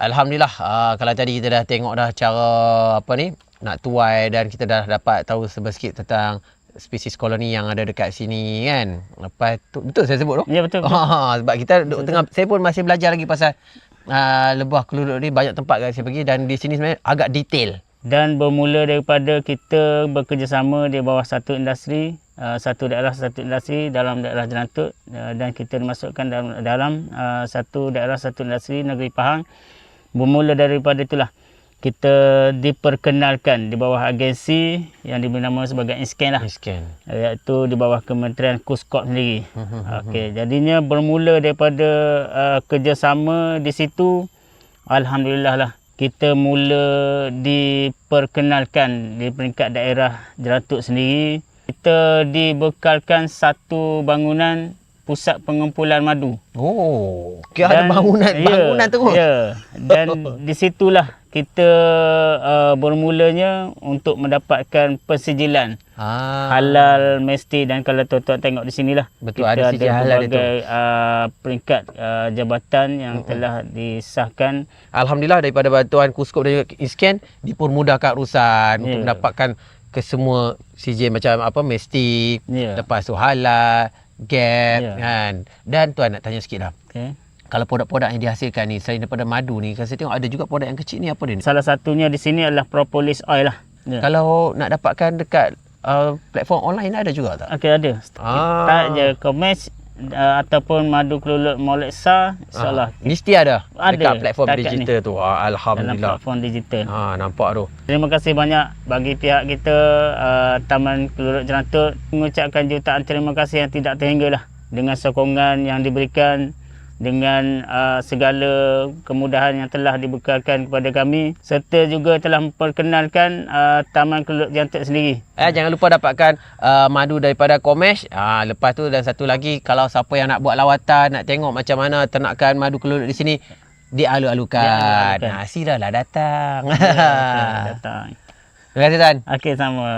Alhamdulillah, kalau tadi kita dah tengok dah cara apa ni nak tuai dan kita dah dapat tahu sedikit tentang spesies koloni yang ada dekat sini kan. Lepas tu betul saya sebut tu? Ya, betul. Sebab kita tengah, saya pun masih belajar lagi pasal lebah keluduk ni. Banyak tempat kan saya pergi dan di sini sebenarnya agak detail. Dan bermula daripada kita bekerjasama di bawah satu industri, satu daerah satu industri dalam daerah Jelantut, dan kita dimasukkan dalam satu daerah satu industri negeri Pahang. Bermula daripada itulah kita diperkenalkan di bawah agensi yang diberi nama sebagai InScan lah. InScan. Iaitu di bawah Kementerian KUSKOP sendiri. Okey, jadinya bermula daripada kerjasama di situ, alhamdulillah lah kita mula diperkenalkan di peringkat daerah Jelantut sendiri. Kita dibekalkan satu bangunan pusat pengumpulan madu. Oh, kira ada bangunan terus. Ya. Dan di situlah kita bermulanya untuk mendapatkan persijilan halal mesti. Dan kalau tuan-tuan tengok di sinilah, betul, kita ada sijil halal itu. Berbagai peringkat jabatan yang telah disahkan. Alhamdulillah daripada bantuan KUSKOP dan juga InScan dipermudahkan urusan untuk mendapatkan ke semua sijil macam apa mesti, lepas tu halal, gap kan. Dan tuan nak tanya sikit dah. Okay. Kalau produk-produk yang dihasilkan ni selain daripada madu ni, saya tengok ada juga produk yang kecil ni, apa dia ni? Salah satunya di sini adalah propolis oil lah. Kalau nak dapatkan dekat platform online ada juga tak? Okey, ada. Tak je Komesh ataupun madu kelulup Moleksa, insyaAllah mesti ada dekat platform digital ni. Tu. Alhamdulillah. Dalam platform digital. Nampak tu. Terima kasih banyak bagi pihak kita Taman Kelulup Jelantut. Mengucapkan jutaan terima kasih yang tidak terhinggalah dengan sokongan yang diberikan, dengan segala kemudahan yang telah dibekalkan kepada kami, serta juga telah memperkenalkan Taman Kelulup Jelantut sendiri. Jangan lupa dapatkan madu daripada Komesh. Lepas tu dan satu lagi, kalau siapa yang nak buat lawatan, nak tengok macam mana ternakan madu kelulup di sini, dialu-alukan. Silalah datang. Datang. Terima kasih Tan. Okey, sama.